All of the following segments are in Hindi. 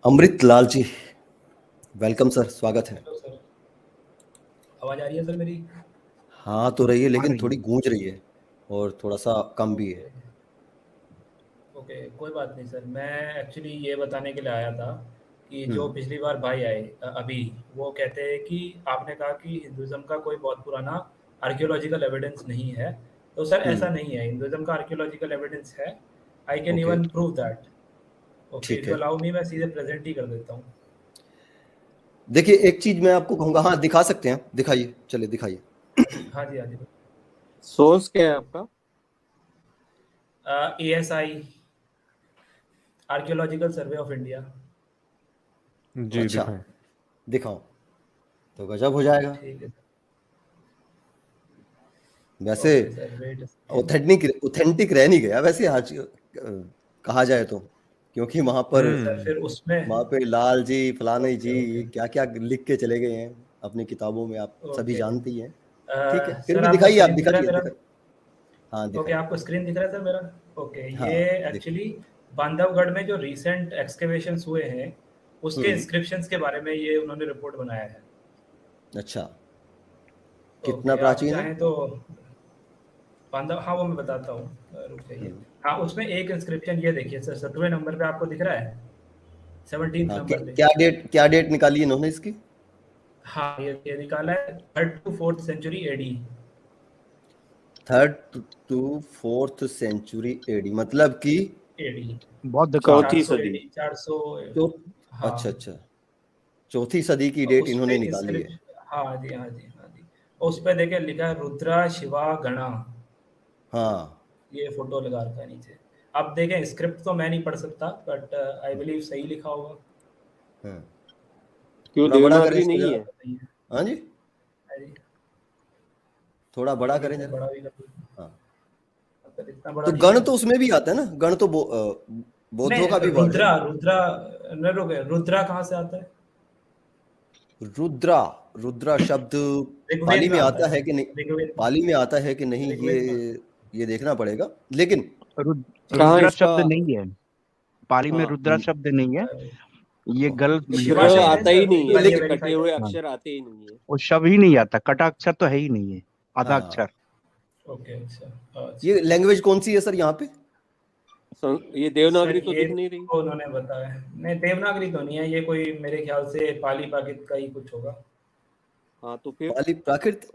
अमृत लाल जी, वेलकम सर, स्वागत है। हेलो सर, आवाज़ आ रही है सर मेरी? हाँ तो रही है, आ लेकिन रही थोड़ी है। गूंज रही है और थोड़ा सा कम भी है। ओके, ओके, कोई बात नहीं सर। मैं एक्चुअली ये बताने के लिए आया था कि जो हम्म। पिछली बार भाई आए अभी, वो कहते हैं कि आपने कहा कि हिंदुइज़्म का कोई बहुत पुराना आर्कियोलॉजिकल एविडेंस नहीं है। तो सर ऐसा हम्म। नहीं है, हिंदुइज़्म का आर्कियोलॉजिकल एविडेंस है। I can okay, even prove that. Okay, if ठीक यू है। अलाउ मी, मैं सीधे प्रेज़ेंट ही कर देता हूँ। देखिए, एक चीज मैं आपको कहूंगा, हाँ दिखा सकते हैं, दिखाइए, चलिए दिखाइए। हाँ जी, हाँ जी। सोर्स क्या है आपका? ASI, archaeological survey of India. जी अच्छा, दिखाएं। दिखाओ तो गजब हो जाएगा। ठीक है सर। वैसे ओके सर, वेट। ऑथेंटिक रह नहीं गया वैसे आज, कहा जाए तो, क्योंकि सर फिर उसमें वहां पे लाल जी, फलाने ओके, जी ओके, क्या क्या लिख के चले गए हैं अपनी किताबों में, आप सभी ओके। जानते ही हैं। ठीक है, फिर सर भी आपको दिखाइए, आप स्क्रीन दिख रहा है दिखाइए मेरा? दिखाइए। हाँ ओके, दिखाइए। आपको स्क्रीन दिख रहा है सर मेरा? ओके, हाँ ये दिखाइए। एक्चुअली बांधवगढ़ में जो रीसेंट एक्सकेवेशंस हुए हैं, उसके हम्म। इंस्क्रिप्शंस के बारे में ये उन्होंने रिपोर्ट बनाया है। अच्छा, कितना ओके, आप प्राचीन है? चाहें तो बांधव, हाँ वो मैं बताता हूँ, रुक जाइए। हम्म। हाँ, उसमें एक इंस्क्रिप्शन ये देखिए सर, 7वें नंबर पे आपको दिख रहा है, 17th हाँ, नंबर पे। क्या डेट निकाली इन्होंने इसकी? हाँ, ये निकाला है 3rd to 4th century AD. 3rd to 4th century AD, मतलब कि एडी बौद्ध काल। चौथी 400 सदी। एडी, 400। चौ हाँ, अच्छा अच्छा, चौथी सदी की और डेट उस पे इन्होंने निकाली है। इंस्क्रिप्शन, हाँ जी, हाँ जी, हाँ जी। और उस पे देखिए लिखा है रुद्रा शिवा गणा। हाँ। ये फोटो लगा रखा है नीचे। अब देखें, स्क्रिप्ट तो मैं नहीं पढ़ सकता, बट आई बिलीव सही लिखा होगा। हाँ, क्यों थोड़ा बड़ा करें देवनागरी इसको नहीं जरा। है? नहीं है। हाँ जी, हाँ जी, थोड़ा बड़ा ठीक है करें सर, जरा। बड़ा भी कर दूँ। हाँ, सर इतना बड़ा तो नहीं गण है। तो उसमें भी आता है ना, गण तो बौद्धों नहीं, का भी वर्ड है। रुद्रा रुद्रा, न रुके, रुद्रा कहाँ से आता है? रुद्रा, रुद्रा शब्द ऋग्वेद पाली में में आता आता है। है कि नहीं? ऋग्वेद में, पाली में आता है कि नहीं, ऋग्वेद में। ये देखना पड़ेगा, लेकिन कहाँ रुद्रा इसका? शब्द नहीं है, पाली में हाँ, रुद्रा शब्द नहीं है। अ, ये गलत ये शिवा र लिखा शब्द गया है आता है। ही सर, नहीं एक है, बार ये ऐसे लेकिन कटे वेरीफाई हुए कर। हाँ, अक्षर आते ही नहीं है। वो शब्द ही नहीं आता, कटा अक्षर तो है ही नहीं है, आधा हाँ, अक्षर। ओके, अच्छा, ये अच्छा। लैंग्वेज कौन सी है सर यहाँ पे? ये सर देवनागरी तो ये दिख नहीं रही। तो उन्होंने बताया है, नहीं देवनागरी तो नहीं है, ये कोई मेरे ख्याल से पाली प्राकृत का ही कुछ होगा। हाँ तो फिर पाली प्राकृत।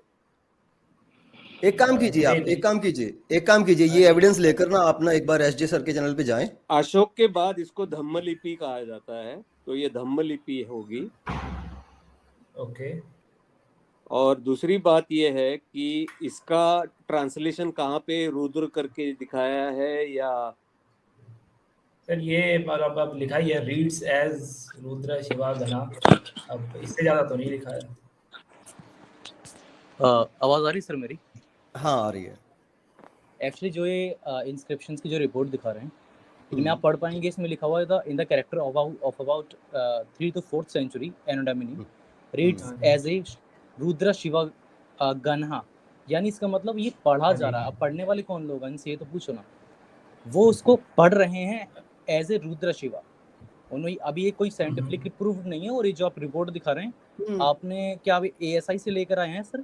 एक काम कीजिए, मे आप बी। एक काम कीजिए, हाँ ये जी, एविडेंस लेकर ना आप ना एक बार एसजे सर के चैनल पे जाएं। अशोक के बाद इसको धम्म लिपि कहा जाता है, तो ये धम्म लिपि होगी। ओके। और दूसरी बात यह है कि इसका ट्रांसलेशन कहाँ पे रुद्र करके दिखाया है, या सर ये मतलब अब लिखा ही है, रीड्स एज रुद्र शिवा गणा। अब इससे ज़्यादा तो नहीं लिखा है। आवाज़ आ रही सर मेरी? हाँ आ रही है। एक्चुअली जो ये इंस्क्रिप्शंस की जो रिपोर्ट दिखा रहे हैं, इनमें हम्म। आप पढ़ पाएंगे, इसमें लिखा हुआ है in the character of about 3 to 4th century anno domini reads हाँ जी, एज ए रुद्र शिवा गन्हा। यानी इसका मतलब ये पढ़ा हाँ जा जी। रहा है। अब पढ़ने वाले कौन लोग हैं, इनसे ये तो पूछो ना। वो उसको पढ़ रहे हैं एज ए रुद्र शिवा। उन्होंने अभी ये कोई साइंटिफिकली प्रूफ नहीं है। और ये जो आप रिपोर्ट दिखा रहे हैं, आपने क्या अभी ASI से लेकर आए हैं सर?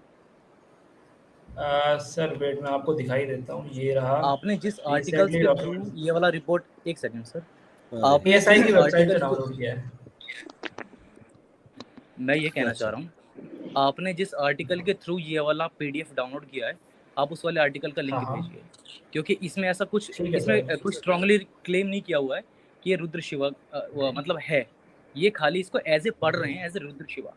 सर वेट, मैं आपको दिखाई देता हूँ, ये रहा। आपने जिस आर्टिकल्स रिसेंटली के थ्रू डॉक्यूमेंट ये वाला रिपोर्ट, एक सेकंड सर, अरे, आपने ASI जिस की वेबसाइट से आर्टिकल को, डाउनलोड किया है। मैं ये कहना चाह अच्छा। रहा हूँ, आपने जिस आर्टिकल के थ्रू ये वाला PDF डाउनलोड किया है, आप उस वाले आर्टिकल का हाँ लिंक हाँ, भेजिए। क्योंकि इसमें ऐसा कुछ, ठीक है इसमें सर। कुछ स्ट्रांगली क्लेम नहीं किया हुआ है कि ये रुद्र शिवा मतलब है। ये खाली इसको एज ए पढ़ रहे हैं, एज ए रुद्र शिवा।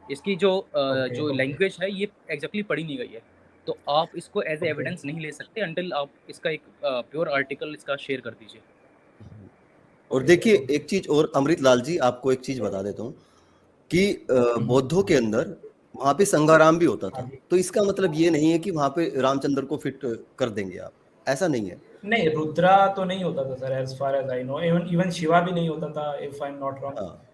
इसकी जो ओके, जो ओके, लैंग्वेज है, ये एग्जैक्टली पढ़ी नहीं गई है। तो आप इसको एज ए ओके। एविडेंस नहीं ले सकते अंटिल आप इसका एक प्योर आर्टिकल इसका शेयर कर दीजिए। और ओके सर, देखिए, ओके। एक चीज और अमृत लाल जी, आपको एक चीज बता देता हूँ कि बौद्धों के अंदर वहां पे संघाराम भी होता हाँ था, जी। तो इसका मतलब ये नहीं है कि वहां पे रामचंद्र को फिट कर देंगे आप, ऐसा नहीं है। नहीं, रुद्रा तो नहीं होता था sir, as far as I know. Even even Shiva भी नहीं होता था, if I am not wrong. हाँ।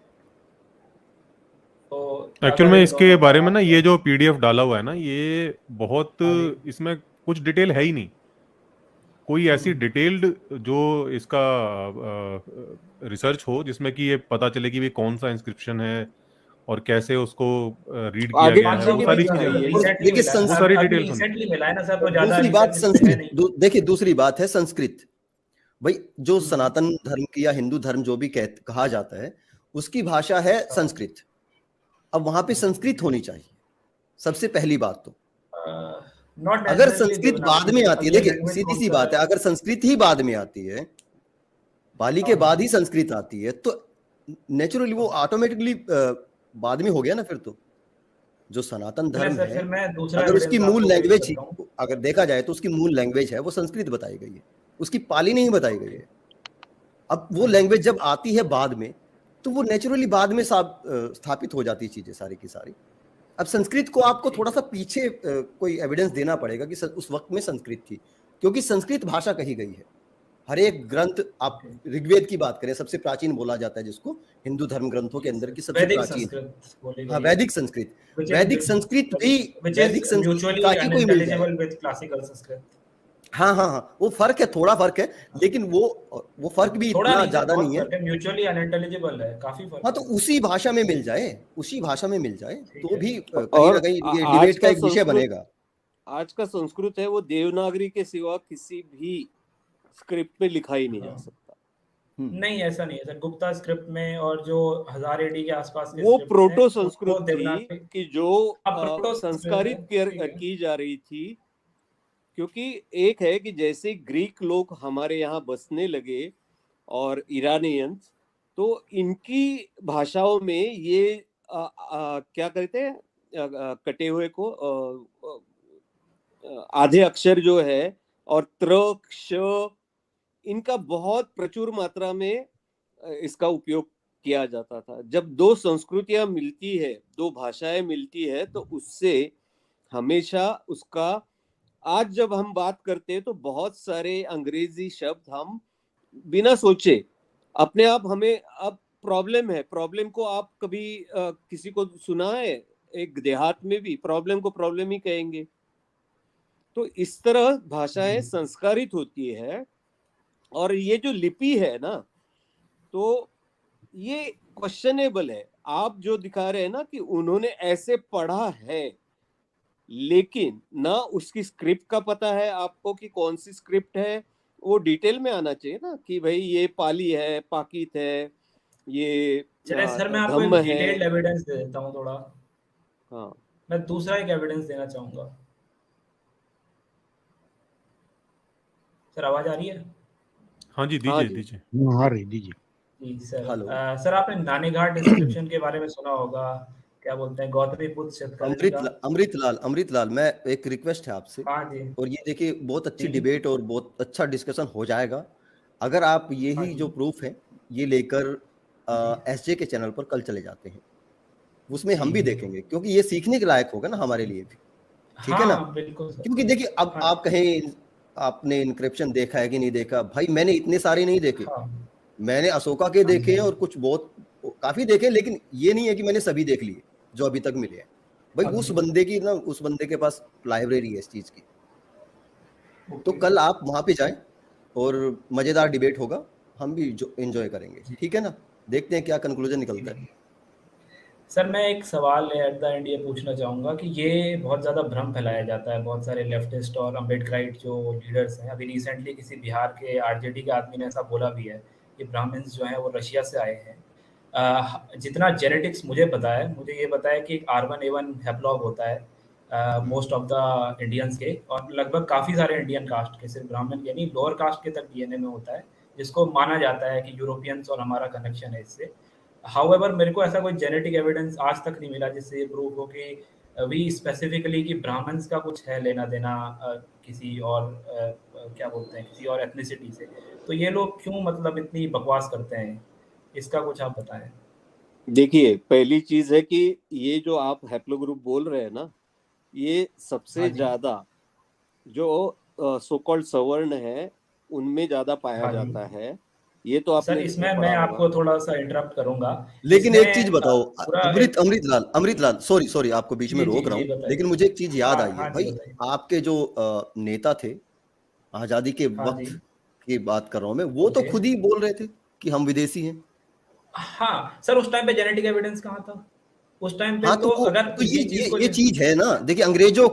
तो एक्चुअल अगर में इन इसके दोनों का बारे में ना, आप, ये जो PDF डाला हुआ है ना, ये बहुत, हाँ जी। इसमें कुछ डिटेल है ही नहीं। कोई ऐसी डिटेल्ड जो इसका रिसर्च हो जिसमें कि ये पता चले कि ये कौन सा इंस्क्रिप्शन है और कैसे उसको रीड किया आगे गया है, पीछे वो की सारी भी चीजें चाहिए। रिसेंटली देखिए मिला है, वो सारी अभी डिटेल्स रिसेंटली मिला है ना सर, तो ज्यादा दूसरी बात रिसर्च है नहीं। संस्कृत, देखिए दूसरी बात है संस्कृत। भाई जो हम्म। सनातन धर्म की या हिंदू धर्म जो भी कहा जाता है, उसकी भाषा है हाँ। संस्कृत। अब वहां पे संस्कृत होनी चाहिए, सबसे पहली बात तो। नॉट अगर नेसेसरली संस्कृत बाद में आती है, ये देखिए लैंग्वेज सीधी कौन सी सा बात है, है? अगर संस्कृत ही बाद में आती है, पाली के हाँ। बाद ही संस्कृत आती है, तो नेचुरली वो ऑटोमेटिकली बाद में हो गया ना फिर तो। जो सनातन चलिए धर्म सर, है, फिर मैं दूसरा अगर उसकी एविडेंस मूल आपको पेश लैंग्वेज ही, करता हूँ। अगर देखा जाए तो उसकी मूल लैंग्वेज है वो संस्कृत बताई गई है, उसकी पाली नहीं बताई गई है। अब वो लैंग्वेज जब आती है बाद में, तो वो नेचुरली बाद में स्थापित हो जाती है चीजें सारी की सारी। अब संस्कृत को आपको थोड़ा सा पीछे कोई एविडेंस देना पड़ेगा कि उस वक्त में संस्कृत थी, क्योंकि संस्कृत भाषा कही गई है। हर एक ग्रंथ, आप ऋग्वेद की बात करें, सबसे प्राचीन बोला जाता है जिसको, हिंदू धर्म ग्रंथों के अंदर की सबसे वैदिक प्राचीन। संस्कृत बोली हाँ, गई है, वैदिक संस्कृत। which वैदिक is संस्कृत भी, which वैदिक is संस्कृत mutually का ही कोई मिल जाए। unintelligible with classical Sanskrit. हाँ हाँ हाँ, वो फर्क है, थोड़ा फर्क है, लेकिन वो फर्क भी थोड़ा इतना नहीं सर, ज्यादा बहुत नहीं है। फर्क है, म्यूचुअली अनइंटेलिजिबल है, काफी फर्क हाँ, तो है। उसी भाषा में मिल जाए, उसी भाषा में मिल जाए, ठीक तो है। भी कहीं और ना कहीं ये आज डिबेट का का एक विषय संस्कृत, बनेगा। आज का संस्कृत है वो देवनागरी के सिवा किसी भी स्क्रिप्ट में लिखा ही नहीं जा सकता। नहीं, ऐसा नहीं है सर, गुप्ता स्क्रिप्ट में और जो 1000 एडी के आसपास के वो स्क्रिप्ट्स प्रोटो हैं, संस्कृत वो थी देवनागरी। कि जो हाँ, प्रोटो संस्कारित संस्कृत है, ठीक है। की जा रही थी। क्योंकि एक है कि जैसे ग्रीक लोग हमारे यहाँ बसने लगे और ईरानियंस, तो इनकी भाषाओं में ये क्या कहते हैं, कटे हुए को आधे अक्षर जो है, और त्र क्ष, इनका बहुत प्रचुर मात्रा में इसका उपयोग किया जाता था। जब दो संस्कृतियां मिलती है, दो भाषाएं मिलती है, तो उससे हमेशा उसका, आज जब हम बात करते हैं तो बहुत सारे अंग्रेजी शब्द हम बिना सोचे अपने आप, हमें अब प्रॉब्लम को आप कभी किसी को सुना है, एक देहात में भी प्रॉब्लम को प्रॉब्लम ही कहेंगे। तो इस तरह भाषाएं संस्कारित होती है। और ये जो लिपि है ना, तो ये क्वेश्चनेबल है। आप जो दिखा रहे हैं ना कि उन्होंने ऐसे पढ़ा है, लेकिन ना उसकी स्क्रिप्ट का पता है आपको कि कौन सी स्क्रिप्ट है, वो डिटेल में आना चाहिए ना कि भाई ये पाली है, पाकित है, ये चलिए सर, मैं आपको एक धम्म है। डिटेल्ड एविडेंस दे देता हूँ थोड़ा। हाँ, मैं दूसरा एक एविडेंस देना चाहूंगा। सर, आवाज आ रही है? हाँ जी, हाँ दीजिए जी। दीजिए। हाँ रे दीजिए। जी सर। हेलो। सर, आपने नानीघाट इंस्क्रिप्शन के बारे में सुना होगा, क्या बोलते हैं, गौतमीपुत्र शेतकर्णी का। अमृतलाल, मैं एक रिक्वेस्ट है आपसे, हाँ जी। और ये देखिए बहुत अच्छी जी। डिबेट और बहुत अच्छा डिस्कशन हो जाएगा अगर आप हाँ यही जी। जो प्रूफ है ये लेकर एसजे के चैनल पर कल चले जाते हैं, उसमें हम भी देखेंगे, क्योंकि ये सीखने के लायक होगा ना हमारे लिए भी, ठीक है ना। हाँ, बिल्कुल सर। क्योंकि देखिए, अब हाँ। आप कहें आपने इनक्रिप्शन देखा है कि नहीं देखा, भाई मैंने इतने सारे नहीं देखे। हाँ। मैंने अशोका के देखे हैं और कुछ बहुत काफी देखे, लेकिन ये नहीं है कि मैंने सभी देख लिए जो अभी तक मिले हैं। भाई उस बंदे के पास लाइब्रेरी है इस चीज की। तो कल आप वहां पे जाएं और मजेदार डिबेट होगा, हम भी एंजॉय करेंगे, ठीक है ना। देखते हैं क्या कंक्लूजन निकलता है। सर, मैं एक सवाल एट द एंड ये पूछना चाहूँगा कि ये बहुत ज़्यादा भ्रम फैलाया जाता है, बहुत सारे लेफ्टिस्ट और अम्बेडकराइट जो लीडर्स हैं। अभी रिसेंटली किसी बिहार के आरजेडी के आदमी ने ऐसा बोला भी है कि ब्राह्मण्स जो हैं वो रशिया से आए हैं। जितना जेनेटिक्स मुझे पता है, मुझे ये पता है कि R1A1 हैप्लॉग होता है मोस्ट ऑफ द इंडियंस के, और लगभग काफ़ी सारे इंडियन कास्ट के, सिर्फ ब्राह्मण के नहीं, लोअर कास्ट के तक डीएनए में होता है, जिसको माना जाता है कि यूरोपियंस और हमारा कनेक्शन है इससे। हाउएवर मेरे को ऐसा कोई जेनेटिक एविडेंस आज तक नहीं मिला जिससे ये प्रूव हो कि वी स्पेसिफिकली कि ब्राह्मण्स का कुछ है लेना देना किसी और क्या बोलते हैं, किसी और एथनिसिटी से। तो ये लोग क्यों मतलब इतनी बकवास करते हैं, इसका कुछ आप बताएं। देखिए, पहली चीज है कि ये जो आप हैप्लो ग्रुप बोल रहे हैं ना, ये सबसे ज्यादा जो सो कॉल्ड सवर्ण है उनमें ज्यादा पाया जाता है। ये तो आपने सर, इसमें मैं आपको थोड़ा सा इंटरप्ट करूंगा, लेकिन एक चीज बताओ अमृतलाल, सॉरी आपको बीच में रोक रहा हूँ, लेकिन मुझे एक चीज याद आई है भाई। आपके जो नेता थे आजादी के वक्त की बात कर रहा हूँ मैं, वो तो खुद ही बोल रहे थे कि हम विदेशी हैं। हाँ सर, उस टाइम पे जेनेटिक एविडेंस कहाँ था? उस टाइम पे हाँ तो तो अगर ये चीज को ये चीज है ना। देखिए, अंग्रेजों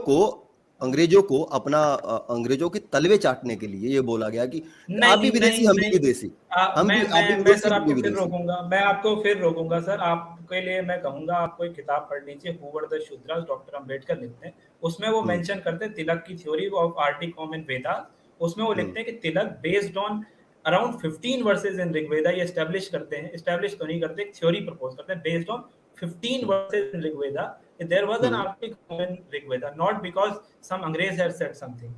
को अपना अंग्रेजों के तलवे चाटने के लिए ये बोला गया कि आप भी नहीं विदेशी, नहीं हम भी नहीं, विदेशी, आप भी मैं विदेशी, सर हम भी आपको फिर विदेशी। रोकूंगा, मैं आपको फिर रोकूंगा सर। आपके लिए मैं कहूंगा आपको एक किताब पढ़ लीजिए, who were the Shudras, doctor Ambedkar लिखते हैं। उसमें वो मेंशन करते हैं तिलक की थ्योरी ऑफ आर्टिकॉम इन वेदास। उसमें वो लिखते हैं कि तिलक based on around 15 verses in Rigveda, ये एस्टेब्लिश करते हैं, एस्टेब्लिश तो नहीं करते, एक थ्योरी प्रपोज करते हैं based on 15 verses in Rigveda, there was an article in Rigveda, not because some अंग्रेज हैड सेड समथिंग।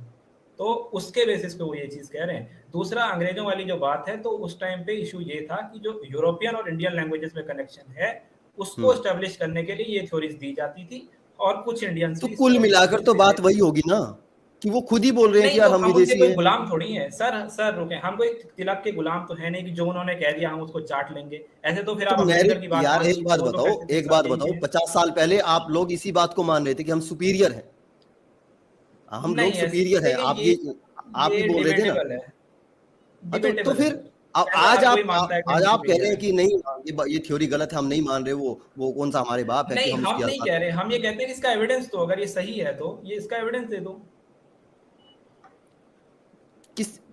तो उसके बेसिस पे वो ये चीज कह रहे हैं। दूसरा, अंग्रेजों वाली जो बात है, तो उस टाइम पे इशू ये था कि जो यूरोपियन और इंडियन लैंग्वेजेस में कनेक्शन है, उसको एस्टेब्लिश करने के लिए ये थ्योरीज दी जाती थी, और कुछ इंडियंस तो भी इस कुल तरह की मिलाकर थ्योरीज तो देते बात थे। वही होगी ना कि वो खुद ही बोल रहे हैं कि नहीं तो यार हम हम उनके विदेशी कोई हैं। गुलाम थोड़ी हैं सर रुके, हम कोई तिलक के गुलाम तो है नहीं कि जो उन्होंने कह दिया हम उसको चाट लेंगे। ऐसे तो फिर तो आप मैंने अम्बेडकर की बात यार मान लीजिए, वो तो कहते थे एक सब बात यही बताओ, है। 50 साल पहले आप लोग इसी बात को मान रहे थे कि हम सुपीरियर हैं, हम लोग नहीं ऐसे, सुपीरियर हैं, देखिए आप ही ये बोल रहे थे ना। डिबेटेबल है, तो डिबेटेबल है फिर सर। अब ऐसा हर कोई मानता है कि आज हम आप कह रहे सुपीरियर हैं है। कि नहीं, ये थ्योरी गलत है, हम नहीं मान रहे, वो कौन सा हमारे बाप है कि नहीं, हम हम उसकी नहीं बात कह रहे, करें। हम ये कहते हैं कि इसका एविडेंस दो, अगर ये सही है तो ये इसका एविडेंस दे दो।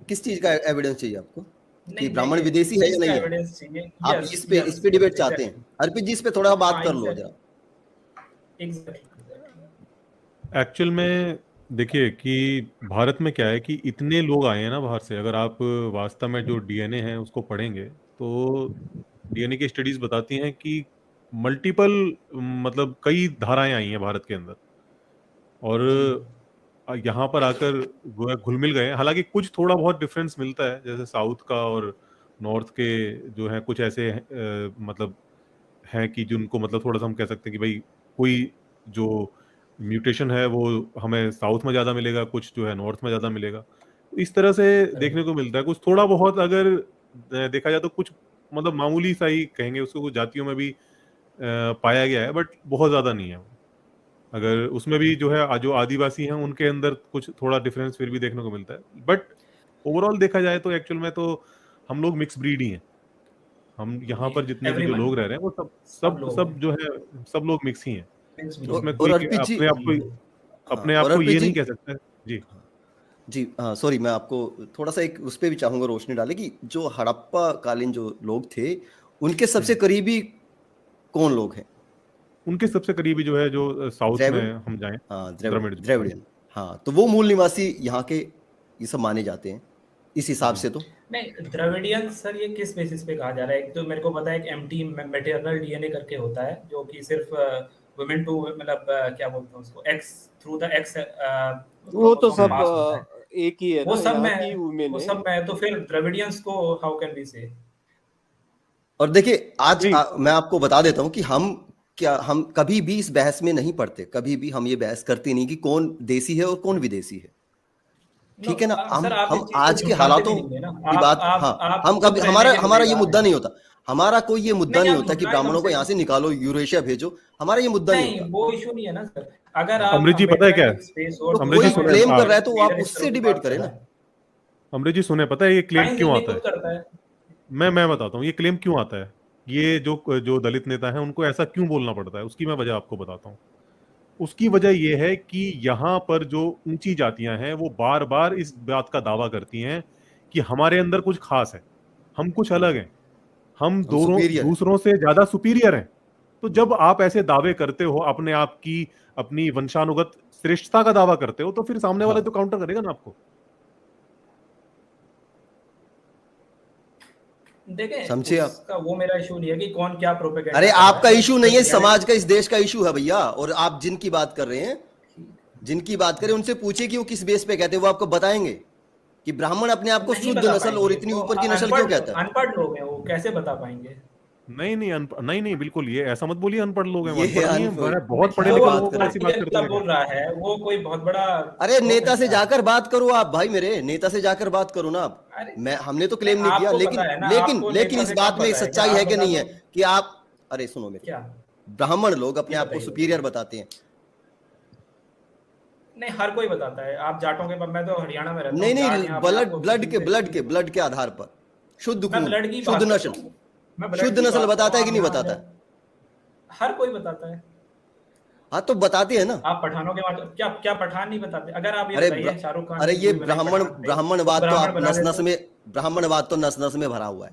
किस चीज का एविडेंस चाहिए आपको कि नहीं ब्राह्मण नहीं, विदेशी इस है या चीज का नहीं है? एविडेंस चाहिए। आप यस इस यस पे डिबेट यस, चाहते हैं? एग्जैक्टली। अर्पित जी, इस पे थोड़ा बात हाँ कर लो जरा। एग्जैक्टली। एक्चुअल में देखिए कि भारत में क्या है कि इतने लोग आए हैं ना बाहर से। अगर आप वास्तव में जो डीएनए है उसको पढ़ेंगे तो डीएनए की स्टडीज बताती हैं कि मल्टीपल, मतलब कई धाराएं आई हैं भारत के अंदर, और यहाँ पर आकर वो है घुल मिल गए हैं। हालांकि कुछ थोड़ा बहुत डिफरेंस मिलता है, जैसे साउथ का और नॉर्थ के जो है कुछ ऐसे मतलब हैं कि जिनको मतलब थोड़ा सा हम कह सकते हैं कि भाई कोई जो म्यूटेशन है वो हमें साउथ में ज़्यादा मिलेगा, कुछ जो है नॉर्थ में ज़्यादा मिलेगा। इस तरह से देखने को मिलता है। कुछ थोड़ा बहुत अगर देखा जाए तो कुछ मतलब मामूली सा ही कहेंगे उसको, कुछ जातियों में भी पाया गया है, बट बहुत ज़्यादा नहीं है। अगर उसमें भी जो है जो आदिवासी हैं उनके अंदर कुछ थोड़ा डिफरेंस फिर भी देखने को मिलता है, बट ओवरऑल देखा जाए तो एक्चुअल में तो हम लोग मिक्स ब्रीड ही हैं। हम यहाँ पर जितने भी जो एवरीवन, लोग रह रहे हैं वो सब सब सब लोग सब हैं। जो है सब लोग मिक्स ही हैं। Thanks भी उसमें है। और कोई अर्पित जी, अपने आप को हाँ, अपने आप और को अर्पित ये जी, नहीं कह सकता है। जी जी हाँ, सॉरी, मैं आपको थोड़ा सा एक उस पे भी चाहूंगा रोशनी डाले कि जो हड़प्पा कालीन जो लोग थे, उनके सबसे करीबी कौन लोग हैं? उनके सबसे करीबी जो है जो साउथ में द्रविड़, हम जाएं, हाँ, द्रविड़ जो, हाँ द्रविडियन। हाँ, तो वो मूल निवासी यहाँ के ये सब माने जाते हैं इस हिसाब जी। से। तो नहीं, द्रविडियन सर ये किस बेसिस पे कहा जा रहा है? एक तो मेरे को पता है कि एमटी मैटरनल डीएनए करके होता है, जो कि सिर्फ वुमेन टू, मतलब क्या बोलते हैं उसको, एक्स थ्रू द एक्स वो तो क्रोमोसोम सब पास होता है। एक ही है वो ना, सब यहाँ की में वुमेन वो है। सब में तो फिर द्रविडियंस को हाउ कैन वी से? और देखिए, आज नहीं, मैं आपको बता देता हूँ कि हम कभी भी इस बहस में नहीं पड़ते, कभी भी हम ये बहस करते नहीं कि कौन देसी है और कौन विदेशी है। नो ठीक है ना। सर, आप इस हम चीज को आज के झुटलाते भी हालातों नहीं है ना। की बात, हाँ, आप हम चुप कभी रहने के हमारा ये बगैर मुद्दा नहीं होता। हमारा कोई ये मुद्दा नहीं, नहीं आप होता कि झुटलाए कम ब्राह्मणों को से यहाँ से कम। निकालो, यूरेशिया भेजो। हमारा ये मुद्दा नहीं नहीं, होता। वो इशू नहीं है ना सर। अगर आप अमृत जी पता है क्या है? अम्बेडकर स्पेस और तो अमृत कोई जी सोचना में सुने, क्लेम कर रहा है तो आप लीडर इस तरह उससे की डिबेट बात कर करें रहा ना। है। अमृत जी सुने, पता है ये क्लेम साइंस क्यों अपनी आता खुद है? करता है। मैं बताता हूँ ये क्लेम क्यों आता है। ये जो जो दलित नेता है उनको ऐसा क्यों बोलना पड़ता है, उसकी मैं वजह आपको बताता हूँ। उसकी वजह यह है कि यहाँ पर जो ऊंची जातियां हैं वो बार बार इस बात का दावा करती हैं कि हमारे अंदर कुछ खास है, हम कुछ अलग हैं, हम हम सुपीरियर हैं। दूसरों से ज्यादा सुपीरियर हैं। तो जब आप ऐसे दावे करते हो, अपने आप की अपनी वंशानुगत श्रेष्ठता का दावा करते हो, तो फिर सामने वाले हाँ, तो काउंटर करेगा ना आपको। देखें, समझे आप? उसका वो मेरा इशू नहीं है कि कौन क्या प्रोपेगेंडा अरे, कर रहा आपका है। इशू मैं नहीं है, रियलिटी, समाज का, इस देश का इशू है भैया। और आप जिनकी बात कर रहे हैं, उनसे पूछिए कि वो किस बेस पे कहते हैं, वो आपको बताएंगे कि ब्राह्मण अपने आप को नहीं शुद्ध बता नस्ल और पाएंगे इतनी वो। ऊपर की नस्ल क्यों कहता है? अनपढ़ लोग हैं वो, कैसे बता पाएंगे? नहीं नहीं नहीं नहीं, बिल्कुल ये ऐसा मत बोलिए अनपढ़ लोग हैं। ये अनपढ़ नहीं है, अनपढ़ मैंने बहुत पढ़े क्या जो लिखे बात लोगों कर को रहे ऐसी हैं? बात आर्टिकल करते देखा बोल है। रहा है वो कोई बहुत बड़ा अरे, वो नेता है से क्या? जाकर बात करो आप, भाई मेरे नेता से जाकर बात करो ना आप। अरे हमने तो नहीं, क्लेम नहीं किया, आपको लेकिन पता है ना, लेकिन आपको लेकिन नेता इस से बात कम में एक पता है क्या? सच्चाई आप है कि बता नहीं है दो कि आप, अरे सुनो मेरी, क्या। ब्राह्मण लोग जी अपने आप को बताइए सुपीरियर बताइए। बताते हैं। नहीं, हर कोई बताता है। आप जाटों के, मैं तो हरियाणा में रहता नहीं हूँ, नहीं, जाट यहाँ अपने आप को ब्लड किसी से के आधार पर शुद्ध मैं खून, ब्लड की शुद्ध बात नस्ल, करता हूँ, मैं ब्लड शुद्ध की नस्ल बात बताता है कि नहीं कर रहा बताता हूँ। है? हर कोई बताता है। हाँ तो बताते हैं ना। आप पठानों के बाद क्या क्या पठान नहीं बताते? अगर आप ये अरे बताइए शाहरुख खान अरे की ये मूवी बनाई पठान पे, ब्राह्मणवाद तो ब्राह्मण आप बना नस नस देते। में, ब्राह्मणवाद तो नस नस में भरा हुआ है,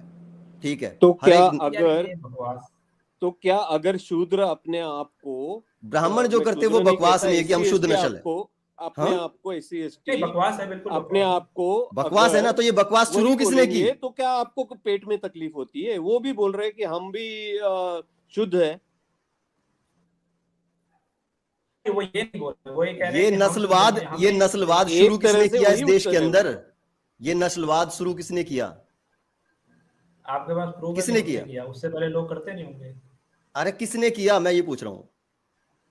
ठीक है। तो हर क्या एक यार अगर ये बकवास। तो क्या अगर शूद्र अपने आप को ब्राह्मण जो मैं करते हैं वो शूद्र नहीं बकवास कहता, नहीं है कि हम SC शुद्ध ST नस्ल है। आपको अपने हाँ आप को SC नहीं, ST बकवास है, बिल्कुल अपने बकवास है। आप को बकवास है ना, अगर तो ये बकवास वही शुरू किसने की? बोलेंगे तो क्या आपको पेट में तकलीफ होती है? वो भी बोल रहे हैं कि हम भी शुद्ध है। वो ये नहीं बोल रहे, वो ये कह रहे ये हैं कि हम शुद्ध नहीं है, ये हमें नस्लवाद शुरू एक तरह किसने से किया इस वही देश के उत्तर है अंदर? उनका। ये नस्लवाद शुरू किसने किया? आपके पास प्रूफ है कि किसने हमने किया? किया? उससे पहले लोग करते नहीं होंगे? अरे किसने किया, मैं ये पूछ रहा हूँ।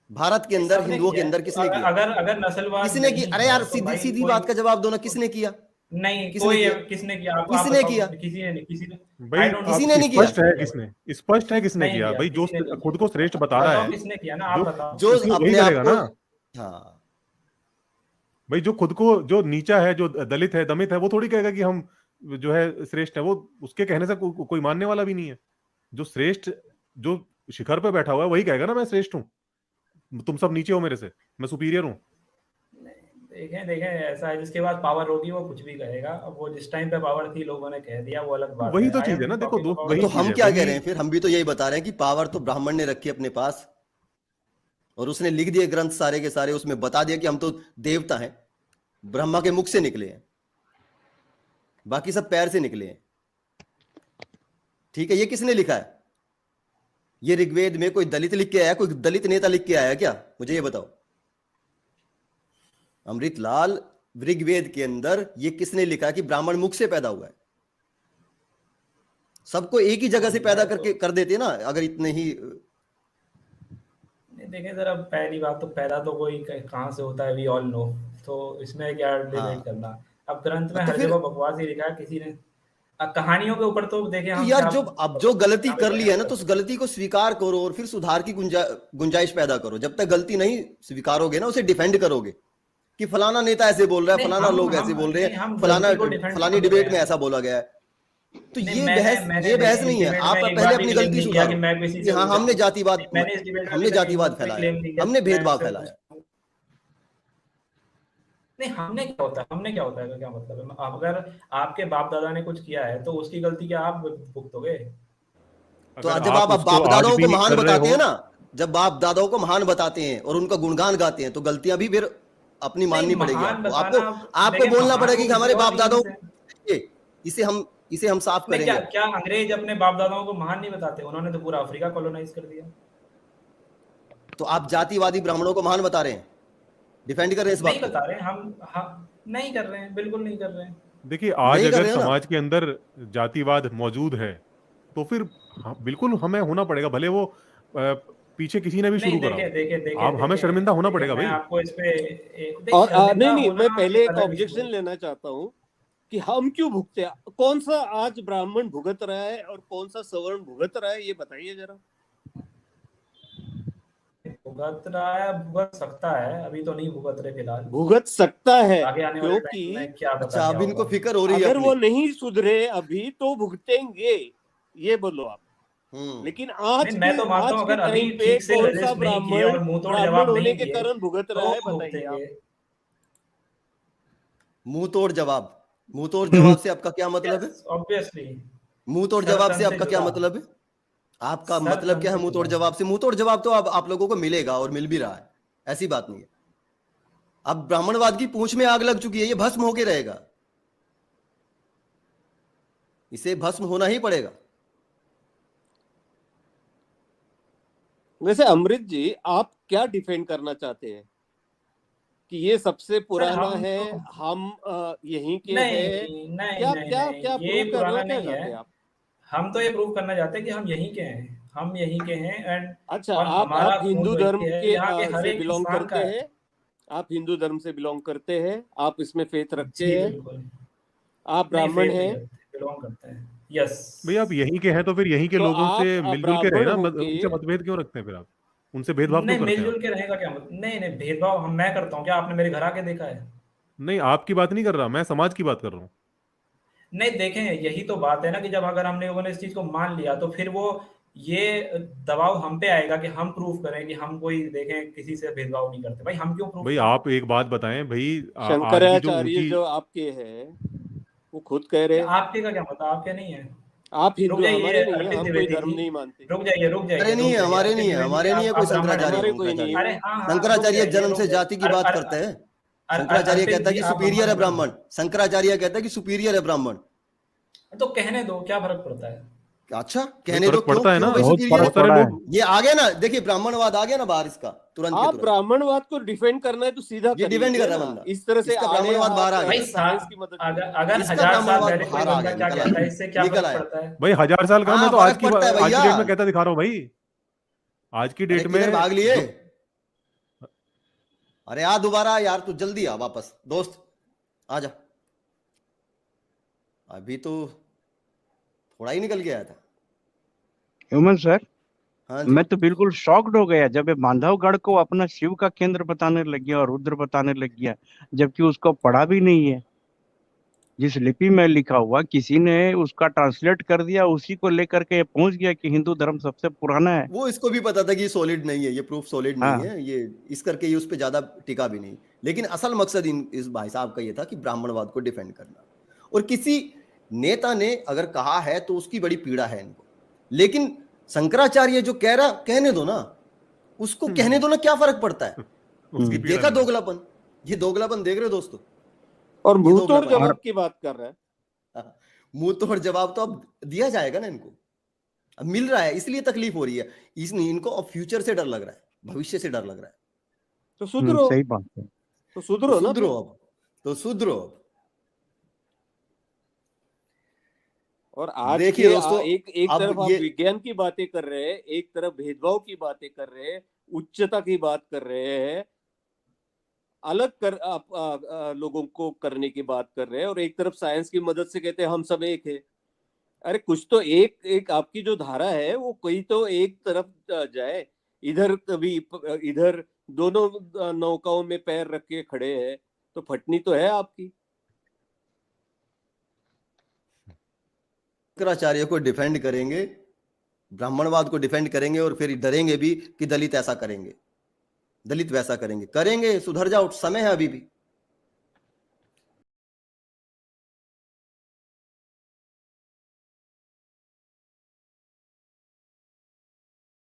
भारत के नहीं, अंदर, सबने हिंदुओं के किया है। अंदर किसने किया? अगर अगर नस्लवाद किसने की? नहीं अरे है यार तो सीधी भाई सीधी कोई बात का जवाब दो ना, किसने किया? नहीं, किसने कोई किया? किसने किया? आप किसने बताओ, किया? किसी ने नहीं, किसी ने। भाई आई डोंट नो किसी आप ने नहीं किया। स्पष्ट है किसने, स्पष्ट है किसने नहीं किया किया, भाई? जो किसी ने नहीं खुद किया। को श्रेष्ठ बता रहा बताओ है, किसने किया ना, आप जो बताओ। जो वही अपने आप करेगा को, ना हाँ भाई। जो खुद को, जो नीचा है, जो दलित है, दमित है, वो थोड़ी कहेगा कि हम जो है श्रेष्ठ है। वो उसके कहने से कोई मानने वाला भी नहीं है। जो श्रेष्ठ, जो शिखर पे बैठा हुआ है, वही कहेगा ना मैं श्रेष्ठ हूँ, तुम सब नीचे हो मेरे से, मैं सुपीरियर हूँ। देखें देखें, ऐसा है जिसके पास पावर होगी वो कुछ भी कहेगा। अब वो जिस टाइम पे पावर थी लोगों ने कह दिया, वो अलग तो बात वही है। तो आई चीज एम है ना, देखो टॉकिंग अबाउट वही तो चीज हम है, क्या कह वही रहे हैं फिर? हम भी तो यही बता रहे हैं कि पावर तो ब्राह्मण ने रखी अपने पास, और उसने लिख दिए ग्रंथ सारे के सारे, उसमें बता दिया कि हम तो देवता हैं, ब्रह्मा के मुख से निकले हैं, बाकी सब पैर से निकले हैं, ठीक है। ये किसने लिखा है? ये ऋग्वेद में कोई दलित लिख के आया? कोई दलित नेता लिख के आया क्या? मुझे ये बताओ अमृतलाल, ऋग्वेद के अंदर ये किसने लिखा कि ब्राह्मण मुख से पैदा हुआ है? सबको एक ही जगह से पैदा करके कर देते ना, अगर इतने ही। नहीं, देखें जरा, पहली बात तो पैदा तो कोई कहाँ से होता है, वी ऑल नो। तो इसमें क्या डिबेट हाँ करना? अब ग्रंथ में तो हर फिर जगह बकवास ही लिखा है किसी ने। अब कहानियों के ऊपर तो देखें तो हम यार क्या, जो अब जो गलती क्या भी कर ली बयान है ना, कर तो उस सकते हैं। गलती को स्वीकार करो और फिर सुधार की गुंजाइश पैदा करो। जब तक गलती नहीं स्वीकारोगे ना, उसे डिफेंड करोगे कि फलाना नेता ऐसे बोल रहा है, नहीं, फलाना लोग ऐसे हम बोल रहे नहीं, हैं, हम फलाना गलती को डिफेंड फलानी क्यों कर रहे डिबेट में हैं? ऐसा बोला गया है। तो नहीं, ये मैंने बहस, मैंने ये मैंने बहस इस नहीं है। डिबेट में आप एक पहले बार भी अपनी क्लेम गलती नहीं किया कि सुधारो मैं किसी कि से हाँ ऊंचा हमने हूँ। जातिवाद, मैंने इस डिबेट में हमने भी कहीं जातिवाद पे फैलाया, क्लेम नहीं किया हमने कि मैं भेदभाव इससे फैलाया। ऊंचा हूँ। नहीं, हमने क्या होता है, हमने क्या होता है का क्या मतलब है? अगर आपके बाप दादा ने कुछ किया है तो उसकी गलती क्या आप भुगतोगे? तो अगर जब आप आप उसको बाप आज दादाओं को भी महान कर रहे बताते हो, हैं ना, जब बाप दादाओं को महान बताते हैं और उनका गुणगान गाते हैं, तो गलतियां भी फिर अपनी नहीं, माननी पड़ेगी महान आपको। बताना, आपको देखें बोलना महान पड़ेगा वो कि किसी हमारे और बाप रीजन दादाओं से। को इसे हम साफ नहीं, क्या करेंगे। क्या अंग्रेज अपने बाप दादाओं को महान नहीं बताते? उन्होंने तो पूरा अफ्रीका कॉलोनाइज कर दिया। तो आप जातिवादी ब्राह्मणों को महान बता रहे हैं, डिफेंड कर रहे हैं इस नहीं बात को? बता रहे हम नहीं कर रहे हैं, बिल्कुल नहीं कर रहे हैं। देखिए आज नहीं कर अगर रहे हो ना? समाज के अंदर जातिवाद मौजूद है, तो फिर बिल्कुल हमें होना पड़ेगा, भले वो पीछे किसी ने भी नहीं, शुरू करा देखे हो। देखे देखे आप हमें देखे शर्मिंदा होना देखे पड़ेगा मैं भाई। आपको इस पे देख, और शर्मिंदा नहीं, होना मैं पहले एक एक अलग इशू ऑब्जेक्शन है। लेना चाहता हूँ कि हम क्यों भुगते हैं? कौन सा आज ब्राह्मण भुगत रहा है और कौन सा सवर्ण भुगत रहा है, ये बताइए जरा। भुगत रहा है, भुगत सकता है, अभी तो नहीं भुगत रहे फिलहाल। भुगत सकता है आगे आने वाले टाइम क्योंकि में क्या पता अच्छा, क्या अब इनको होगा। फिक्र हो रही है अगर अपनी। वो नहीं सुधरे अभी तो भुगतेंगे, ये बोलो आप। लेकिन नहीं, मैं तो मानता हूँ आज के अगर अभी टाइम पे ठीक से कौन सा रजिस्ट नहीं किए ब्राह्मण और मुंह तोड़ ब्राह्मण जवाब होने नहीं के दिए कारण भुगत रहा तो है, बताइए आप। भुगतेंगे। मुंह तोड़ जवाब, मुंह तोड़ जवाब से आपका क्या मतलब है? Yes, obviously. मुंह तोड़ सर जवाब तन से से आपका क्या जुड़ा, मतलब है? आपका सर मतलब तन क्या है से मुंह तोड़ जुड़ा। जवाब से? मुंह तोड़ जवाब तो आप लोगों को मिलेगा और मिल भी रहा है, ऐसी बात नहीं है। अब ब्राह्मणवाद की पूंछ में आग लग चुकी है, ये भस्म होके रहेगा, इसे भस्म होना ही पड़ेगा। वैसे अमृत जी, आप क्या डिफेंड करना चाहते हैं कि ये सबसे सर पुराना हम है, तो हम यहीं के हैं? नहीं नहीं क्या नहीं क्या नहीं, क्या ये प्रूव करना पुराना क्या नहीं है। चाहते हैं आप? हम तो ये प्रूव करना चाहते हैं कि हम यहीं के हैं, हम यहीं के हैं। एंड अच्छा, और आप हमारा हिंदू खून धर्म वही है, के यहाँ के हर से एक बिलोंग इंसान का करते है। हैं? आप हिंदू धर्म से बिलोंग करते हैं? आप इसमें फेथ रखते जी हैं? बिल्कुल। आप नहीं, ब्राह्मण फेथ नहीं हैं? रखते, बिलोंग करते हैं। यस। भाई आप यहीं के हैं तो फिर यहीं के तो लोगों से आप मिलजुल के रहे ब्राह्मण ना, होके उनसे मतभेद क्यों रखते हैं फिर आप? उनसे भेदभाव क्यों नहीं, करते हैं आप? मिलजुल के रहने का क्या मतलब? नहीं नहीं, भेदभाव हम मैं करता हूँ क्या? आपने मेरे घर आके देखा है? नहीं, आपकी बात नहीं कर रहा मैं, समाज की बात कर रहा हूँ। नहीं देखें, यही तो बात है ना कि जब अगर हम लोगों ने इस चीज को मान लिया तो फिर वो ये दबाव हम पे आएगा कि हम प्रूव करें कि हम कोई देखें किसी से भेदभाव नहीं करते। भाई हम क्यों प्रूव भाई करें? आप एक बात बताएं भाई, आज की जो शंकराचार्य उनकी जो आपके हैं वो खुद कह रहे हैं आपके का क्या मतलब, आपके नहीं है? आप रुक हिंदू, जाइए हमारे नहीं है, अर्पित हम कोई द्विवेदी धर्म जी, नहीं मानते। रुक जाइए अरे नहीं है, हमारे नहीं है, हमारे नहीं है कोई शंकराचार्य हमारे कोई नहीं शंकराचार्य है। शंकराचार्य जन्म से जाति की बात करते हैं। शंकराचार्य कहता है कि सुपीरियर है ब्राह्मण, शंकराचार्य कहता है कि सुपीरियर है ब्राह्मण। तो कहने दो, क्या फर्क पड़ता है? अच्छा कहने दो, फर्क पड़ता है ना, भाई बहुत सुपीरियर फर्क है? सारे पड़ा है। लोग ये आ गया ना, देखिए ब्राह्मणवाद आ गया ना बाहर इसका, तुरंत के आप तुरंत। ब्राह्मणवाद को डिफेंड करना है तो सीधा ये कर डिफेंड लीजिए कर रहा है ना। बंदा, इस तरह से इसका आड़े ब्राह्मणवाद बाहर आ हाथ गया। भाई साइंस की मदद से। अगर इसका 1000 साल ब्राह्मणवाद पहले कोई बाहर आ बंदा गया, क्या निकल कहता है, आया, इससे क्या निकल फर्क आया। पड़ता है? भाई 1000 साल का, मैं हाँ तो फर्क पड़ता है आज की भैया। डेट में कहता दिखा रहा हूँ भाई, आज की अरे डेट किधर में भाग लिए? जो- अरे आ दोबारा यार, तू जल्दी आ वापस दोस्त, आ जा। अभी तो थोड़ा ही निकल के आया था। ह्यूमन सर, हाँ जी। मैं तो बिल्कुल शॉक्ड हो गया जब ये बांधवगढ़ को अपना शिव का केंद्र बताने लग गया और रुद्र बताने लग गया, जबकि उसको पढ़ा भी नहीं है। जिस लिपि में लिखा हुआ किसी ने उसका ट्रांसलेट कर दिया, उसी को लेकर के पहुंच गया कि हिंदू धर्म सबसे पुराना है। वो इसको भी पता था कि ये सॉलिड नहीं है, ये प्रूफ सॉलिड नहीं हाँ। है, ये इस करके ये उस पर ज्यादा टिका भी नहीं। लेकिन असल मकसद इस भाई साहब का ये था कि ब्राह्मणवाद को डिफेंड करना। और किसी नेता ने अगर कहा है तो उसकी बड़ी पीड़ा है इनको। लेकिन शंकराचार्य जो कह रहा, कहने दो ना उसको, कहने दो ना, क्या फर्क पड़ता है? उसकी ये पीड़ा देखा नहीं है। दोगलापन, ये दोगलापन देख रहे हो दोस्तों? और ये मुंह दो तोड़ गड़बड़। जवाब की बात कर रहा है। मुंह तोड़ जवाब तो अब दिया जाएगा ना इनको, अब मिल रहा है, इसलिए तकलीफ हो रही है। इनको अब फ्यूचर से डर लग रहा है, भविष्य से डर लग रहा है। तो सुधरो, सही बात है। तो सुधरो ना सुधरो फिर। अब, तो सुधरो अब। और आज देखिए के दोस्तों, एक अब तरफ आप ये विज्ञान की बातें कर रहे हैं, एक तरफ भेदभाव की बातें कर रहे हैं, उच्चता की बात कर रहे हैं, अलग कर आप लोगों को करने की बात कर रहे हैं, और एक तरफ साइंस की मदद से कहते हैं हम सब एक है। अरे कुछ तो एक आपकी जो धारा है वो कोई तो एक तरफ जाए। इधर कभी इधर दोनों नौकाओं में पैर रख के खड़े हैं तो फटनी तो है आपकी। शंकराचार्य को डिफेंड करेंगे, ब्राह्मणवाद को डिफेंड करेंगे, और फिर डरेंगे भी कि दलित ऐसा करेंगे, दलित वैसा करेंगे। करेंगे, सुधर जाओ, समय है अभी भी।